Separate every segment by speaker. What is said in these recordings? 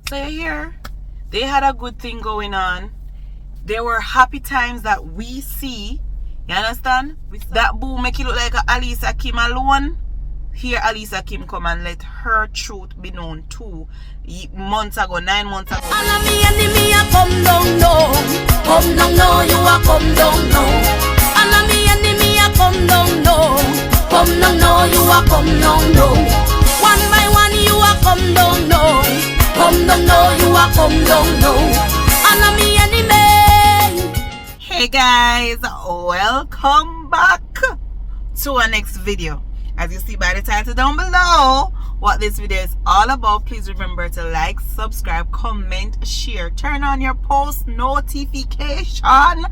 Speaker 1: So you're here. They had a good thing going on. There were happy times that we see. You understand? That boo make it look like a Alica Kim alone. Here Alica Kim come and let her truth be known too. Months ago, 9 months ago.
Speaker 2: All me enemy a come down no. Come down no, you a come down no. All me enemy a come down no. Come down no, you a come down no. One by one you a come down no. Come down no, you a come down no. All me enemy.
Speaker 1: Hey guys, welcome back to our next video. As you see by the title down below what this video is all about, please remember to like, subscribe, comment, share, turn on your post notification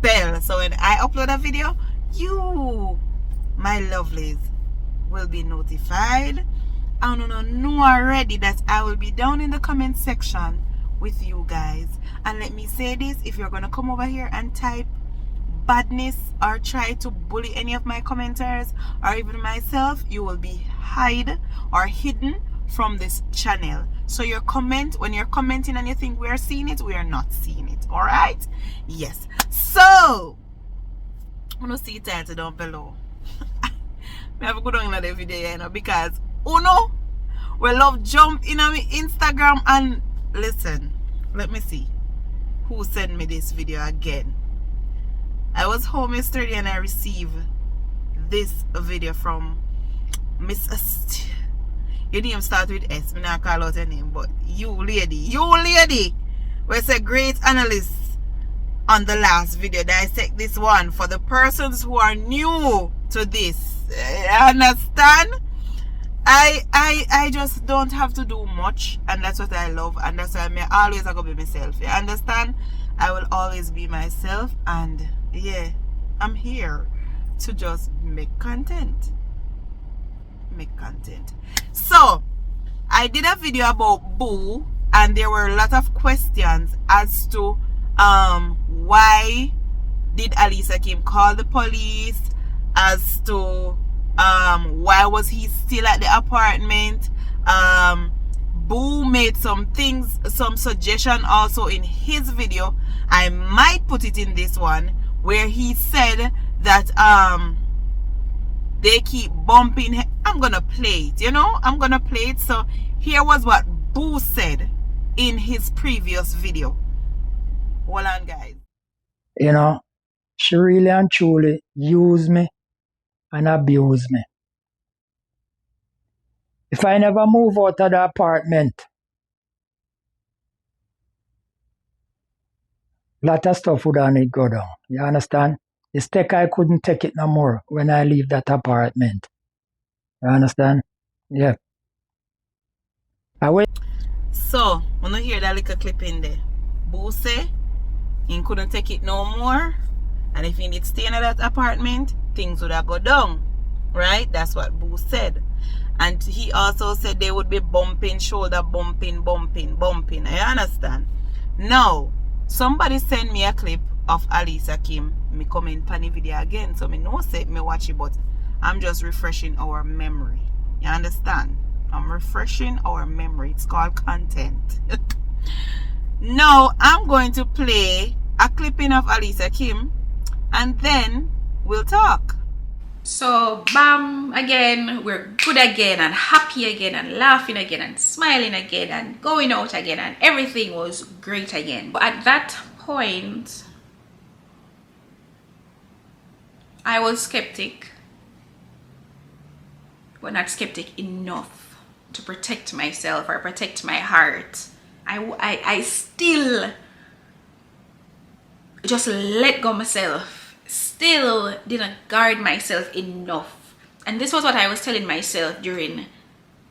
Speaker 1: bell so when I upload a video, you, my lovelies, will be notified. I don't know already that I will be down in the comment section with you guys. And let me say this, if you're gonna come over here and type badness or try to bully any of my commenters or even myself, you will be hidden from this channel. So your comment, when you're commenting and you think we are seeing it, we are not seeing it. All right? Yes. So I'm gonna see the title down below. I have a good on another video, you know, because Uno we love jump in on my Instagram and listen. Let me see who sent me this video again. I was home yesterday and I received this video from Miss your name start with S. Me not call out her name, but you lady was a great analyst on the last video. Dissect this one for the persons who are new to this. Understand? I just don't have to do much, and that's what I love, and that's why I'm always gonna be myself. You understand? I will always be myself, and yeah, I'm here to just make content. So I did a video about Boo, and there were a lot of questions as to why did Alica Kim call the police, as to why was he still at the apartment. Boo made some suggestion also in his video. I might put it in this one where he said that they keep bumping. I'm gonna play it, I'm gonna play it. So here was what Boo said in his previous video. Hold on, guys.
Speaker 3: She really and truly used me and abused me. If I never move out of the apartment, a lot of stuff would only go down. You understand? It's like I couldn't take it no more when I leave that apartment. You understand? Yeah.
Speaker 1: So, when you hear that little clip in there, Boo say he couldn't take it no more, and if he need to stay in that apartment, things would have go down. Right? That's what Boo said. And he also said they would be bumping, shoulder bumping. I understand. Now, somebody sent me a clip of Alica Kim. Me comment on the video again, so me know say me watch it, but I'm just refreshing our memory. You understand? I'm refreshing our memory. It's called content. Now I'm going to play a clipping of Alica Kim, and then we'll talk.
Speaker 4: So bam, again, we're good again and happy again and laughing again and smiling again and going out again, and everything was great again. But at that point, I was skeptic, but not skeptic enough to protect myself or protect my heart. I still just let go myself. Still didn't guard myself enough. And this was what I was telling myself during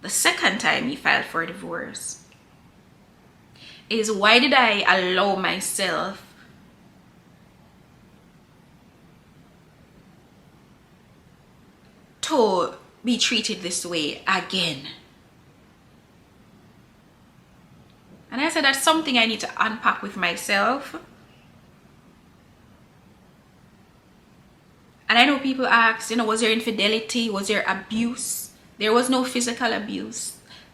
Speaker 4: the second time he filed for divorce. Is why did I allow myself to be treated this way again? And I said that's something I need to unpack with myself. And I know people ask, was there infidelity? Was there abuse? There was no physical abuse.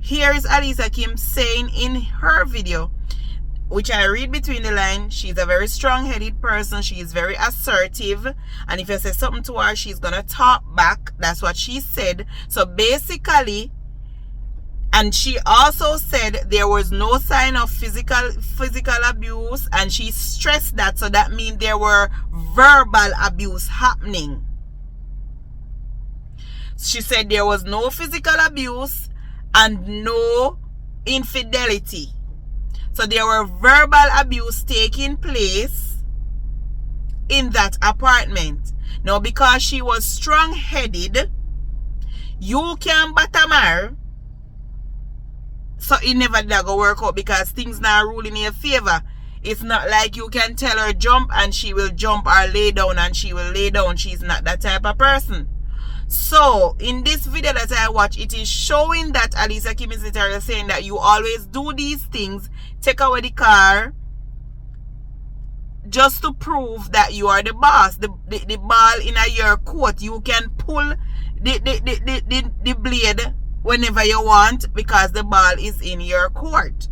Speaker 1: Here is Alica Kim saying in her video, which I read between the lines, she's a very strong-headed person. She is very assertive. And if you say something to her, she's going to talk back. That's what she said. So basically, and she also said there was no sign of physical abuse. And she stressed that. So that means there were verbal abuse happening. She said there was no physical abuse and no infidelity. So there were verbal abuse taking place in that apartment. Now, because she was strong-headed, you can bottom her. So it never did go work out because things not ruling in your favor. It's not like you can tell her jump and she will jump, or lay down and she will lay down. She's not that type of person. So in this video that I watch, it is showing that Alica Kim is literally saying that you always do these things, take away the car, just to prove that you are the boss. The ball in your court, you can pull the blade whenever you want because the ball is in your court.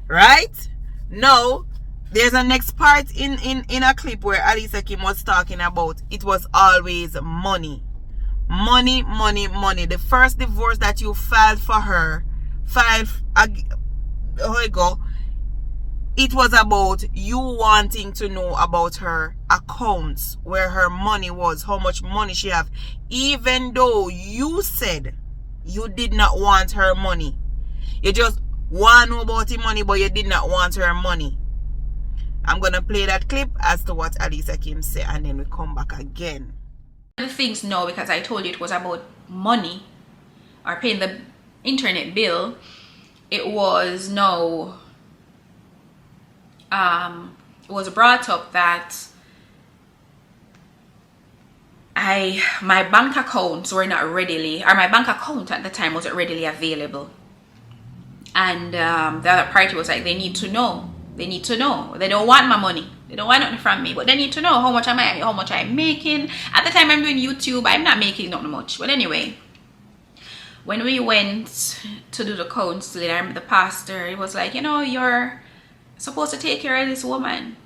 Speaker 1: Right? Now, there's a next part in a clip where Alica Kim was talking about it was always money. Money, money, money. The first divorce that you filed for her, it was about you wanting to know about her accounts, where her money was, how much money she have, even though you said you did not want her money. You just want to know about the money, but you did not want her money. I'm going to play that clip as to what Alica Kim said, and then we come back again.
Speaker 4: The things no, because I told you it was about money or paying the internet bill. It was no, it was brought up that my bank accounts were not readily, or my bank account at the time wasn't readily available. And the other party was like, they need to know. They need to know. They don't want my money. They don't want nothing from me. But they need to know how much I'm making. At the time I'm doing YouTube, I'm not making not much. But anyway, when we went to do the counseling, the pastor, he was like, you know, you're supposed to take care of this woman.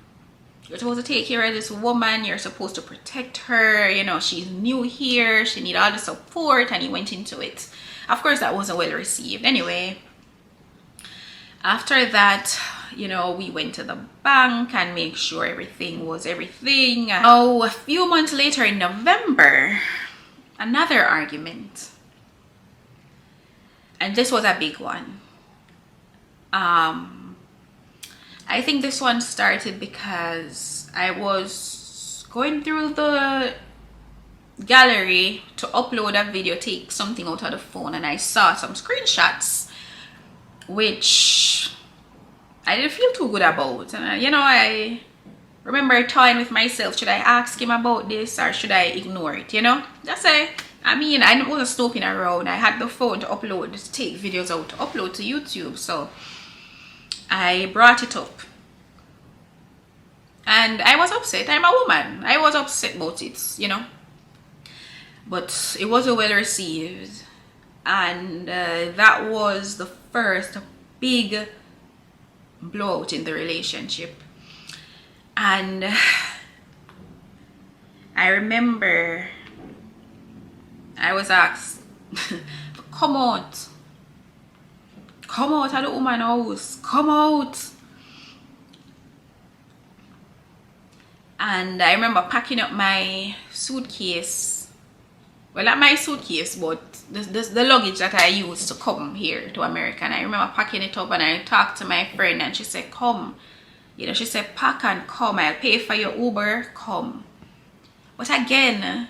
Speaker 4: You're supposed to take care of this woman. You're supposed to protect her. You know, she's new here. She needs all the support. And he went into it. Of course, that wasn't well received. Anyway, after that, you know, we went to the bank and make sure everything was everything. Oh, a few months later in November, another argument. And this was a big one. I think this one started because I was going through the gallery to upload a video, take something out of the phone, and I saw some screenshots which I didn't feel too good about. And you know, I remember toying with myself, should I ask him about this or should I ignore it? You know, that's it. I mean, I wasn't snooping around. I had the phone to upload, to take videos out, to upload to YouTube. So I brought it up. And I was upset. I'm a woman. I was upset about it, you know. But it wasn't well received. And that was the first big blowout in the relationship. And I remember I was asked, come out of the woman's house, come out. And I remember packing up my suitcase, well, not my suitcase, but the luggage that I used to come here to America. And I remember packing it up, and I talked to my friend, and she said, come, you know, she said, pack and come, I'll pay for your Uber, come. But again,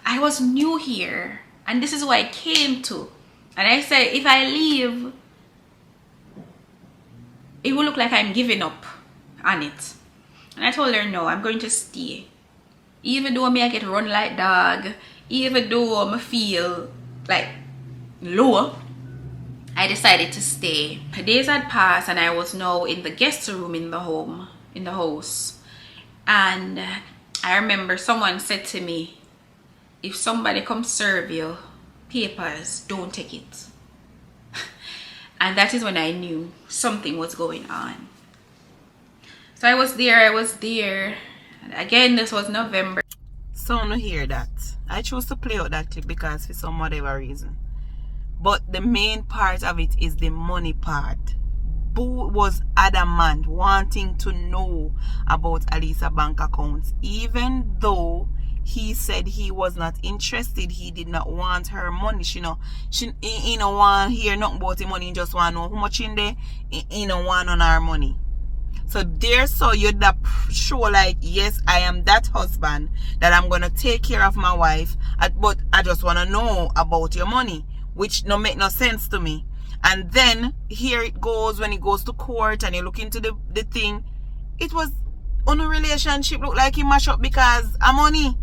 Speaker 4: I was new here, and this is what I came to. And I said, if I leave, it will look like I'm giving up on it. And I told her, no, I'm going to stay. Even though I get run like dog, even though I feel like low, I decided to stay. Days had passed, and I was now in the guest room in the house. And I remember someone said to me, if somebody comes serve you, papers, don't take it. And that is when I knew something was going on. So I was there. And again, this was November.
Speaker 1: So no hear that. I chose to play out that clip because for some whatever reason. But the main part of it is the money part. Boo was adamant, wanting to know about Alica's bank accounts. Even though he said he was not interested, he did not want her money. She don't want to hear nothing about the money. He just want to know how much in there. He don't want on our money. So there, so you that show like, yes, I am that husband that I'm gonna take care of my wife, but I just wanna know about your money, which no make no sense to me. And then here it goes when it goes to court and you look into the thing. It was on a relationship look like he mash up because of money.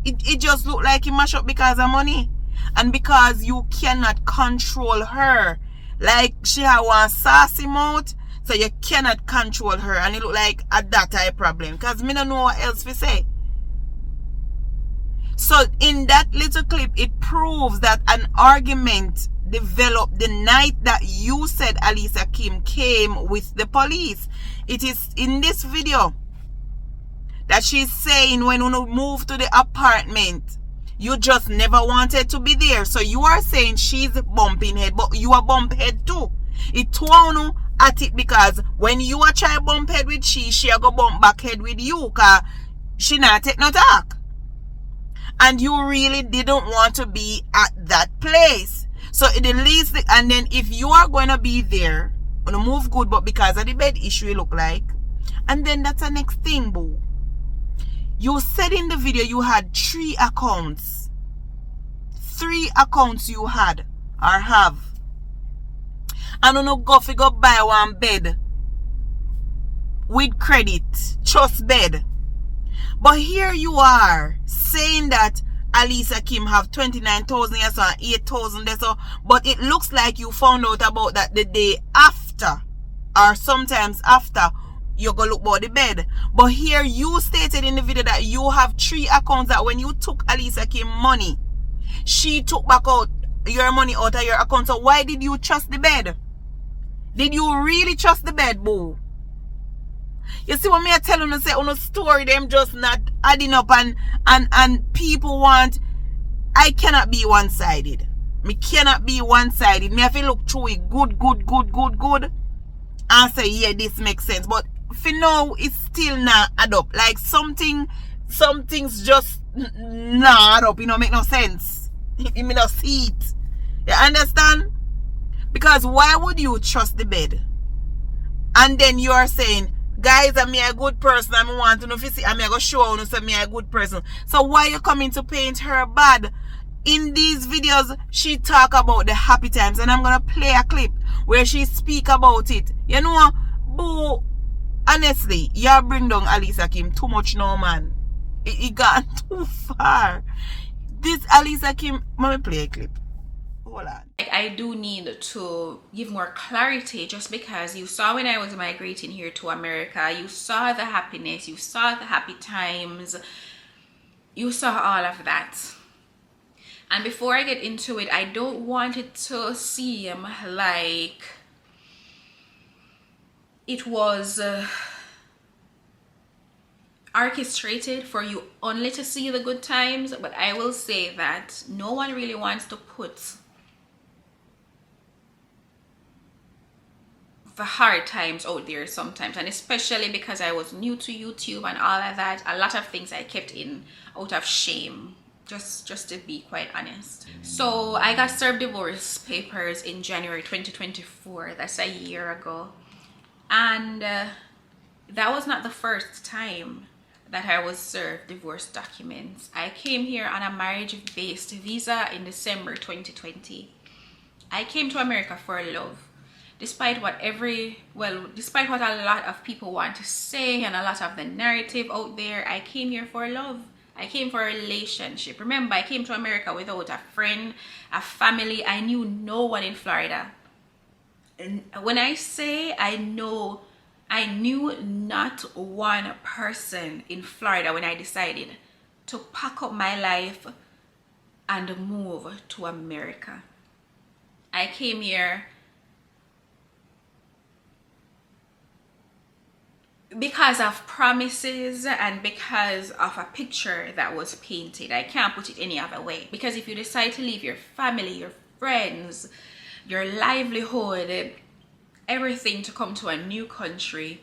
Speaker 1: It just looked like he mash up because of money. And because you cannot control her. Like she had one sassy mouth. So you cannot control her. And it look like a that type problem. Because me don't know what else to say. So in that little clip, it proves that an argument developed the night that you said Alica Kim came with the police. It is in this video that she's saying when you move to the apartment, you just never wanted to be there. So you are saying she's bumping head, but you are bump head too. It told at it because when you are try bump head with she a go bump back head with you because she not take no talk. And you really didn't want to be at that place. So it least and then if you are going to be there, gonna move good, but because of the bed issue it look like. And then that's the next thing, boo. You said in the video you had 3 accounts. 3 accounts you had or have. And you no go figure buy one bed with credit, trust bed. But here you are saying that Alica Kim have 29,000 yes or 8,000 there, so but it looks like you found out about that the day after or sometimes after you go look about the bed. But here you stated in the video that you have 3 accounts that when you took Alica Kim money, she took back out your money out of your account. So why did you trust the bed? Did you really trust the bed, boo? You see what me I tell you, say on a story them just not adding up and people want. I cannot be one-sided. Me cannot be one-sided. Me have to look through it good and say yeah this makes sense. But for now it's still not add up. Like something's just not add up. You know, make no sense. You may not see it. You understand? Because why would you trust the bed? And then you are saying, guys, I'm a good person. I want to know if you see, I'm going to show you I'm a good person. So why you coming to paint her bad? In these videos, she talk about the happy times. And I'm going to play a clip where she speak about it. You know, boo, honestly, you bring down Alica Kim too much now, man. It got too far. This Alica Kim, let me play a clip. Hold on.
Speaker 4: I do need to give more clarity, just because you saw when I was migrating here to America, you saw the happiness, you saw the happy times, you saw all of that. And before I get into it, I don't want it to seem like it was orchestrated for you only to see the good times. But I will say that no one really wants to put the hard times out there sometimes, and especially because I was new to YouTube and all of that, a lot of things I kept in out of shame, just to be quite honest. So I got served divorce papers in January 2024. That's a year ago. And that was not the first time that I was served divorce documents. I came here on a marriage-based visa in December 2020. I came to America for love. Despite what a lot of people want to say and a lot of the narrative out there, I came here for love. I came for a relationship. Remember, I came to America without a friend, a family. I knew no one in Florida. And when I say I knew not one person in Florida when I decided to pack up my life and move to America. I came here because of promises and because of a picture that was painted. I can't put it any other way. Because if you decide to leave your family, your friends, your livelihood, everything to come to a new country,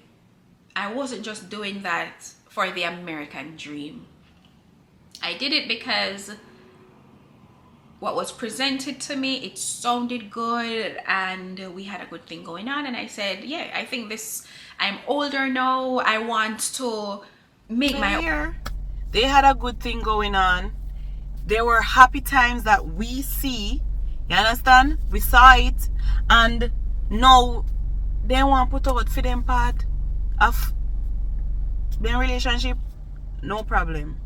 Speaker 4: I wasn't just doing that for the American dream. I did it because what was presented to me, it sounded good and we had a good thing going on, and I said, yeah, I think this, I'm older now, I want to make my
Speaker 1: Here they had a good thing going on. There were happy times that we see, you understand, we saw it, and now they want to put out for them part of their relationship. No problem.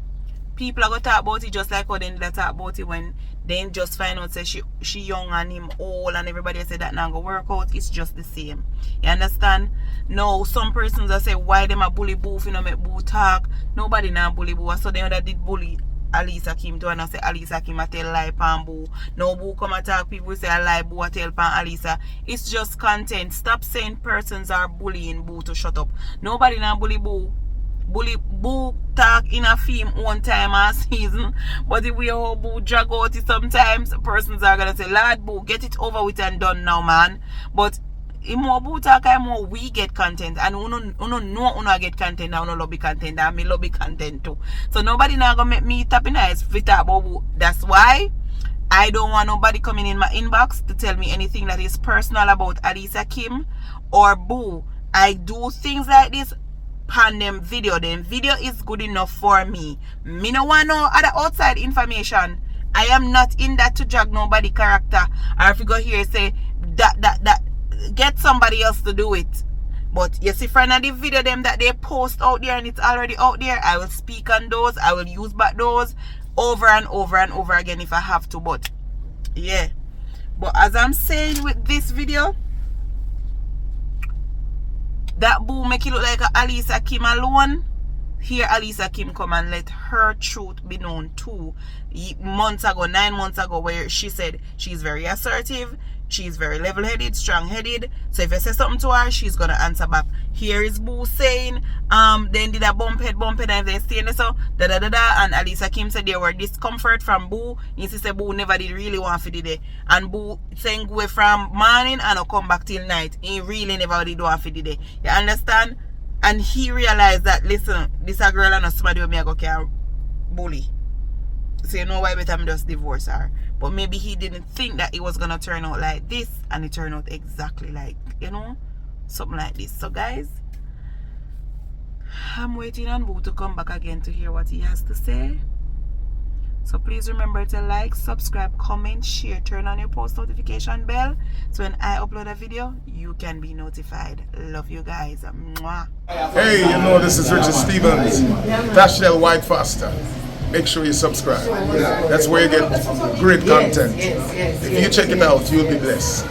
Speaker 1: People are going to talk about it just like how they talk about it when they just find out say she young and him old, and everybody say that not going to work out. It's just the same. You understand? No, some persons are say why them a bully boo if you know make boo talk. Nobody not bully boo. So they that did bully Alica Kim to, and I say Alica Kim a tell lie pan boo. No boo come and talk, people say a lie boo a tell pan Alica. It's just content. Stop saying persons are bullying boo to shut up. Nobody not bully boo. Bully boo talk in a film one time a season, but if we all boo drag out it sometimes, persons are gonna say, Lord boo, get it over with and done now, man. But in more boo talk, I more we get content, and uno get content, and uno lobby content, and me lobby content too. So nobody now gonna make me tap in eyes fit up about boo. That's why I don't want nobody coming in my inbox to tell me anything that is personal about Alica Kim or boo. I do things like this on them video. Them video is good enough for me. Me no want no other outside information. I am not in that to drag nobody character, or if you go here say that get somebody else to do it. But you see, friend, of the video them that they post out there and it's already out there, I will speak on those. I will use back those over and over and over again if I have to. But yeah, but as I'm saying with this video, that boo make it look like a Alica Kim alone. Here Alica Kim come and let her truth be known too. 9 months ago, where she said she's very assertive, she's very level-headed, strong-headed. So if you say something to her, she's gonna answer back. Here is boo saying, then did a bump head, and then saying so, and Alica Kim said there were discomfort from boo. You see, say boo never did really want to do that. And boo saying go from morning and I'll come back till night. He really never did want to do that. You understand? And he realized that, listen, this a girl and a somebody with me I go can bully. So you know why better me just divorce her. But maybe he didn't think that it was gonna turn out like this, and it turned out exactly like, you know, something like this. So guys, I'm waiting on Boo to come back again to hear what he has to say. So please remember to like, subscribe, comment, share, turn on your post notification bell, so when I upload a video, you can be notified. Love you guys. Mwah.
Speaker 5: Hey, you know this is Richard Stevens, Tashel White Foster. Make sure you subscribe. That's where you get great content. If you check it out, you'll be blessed.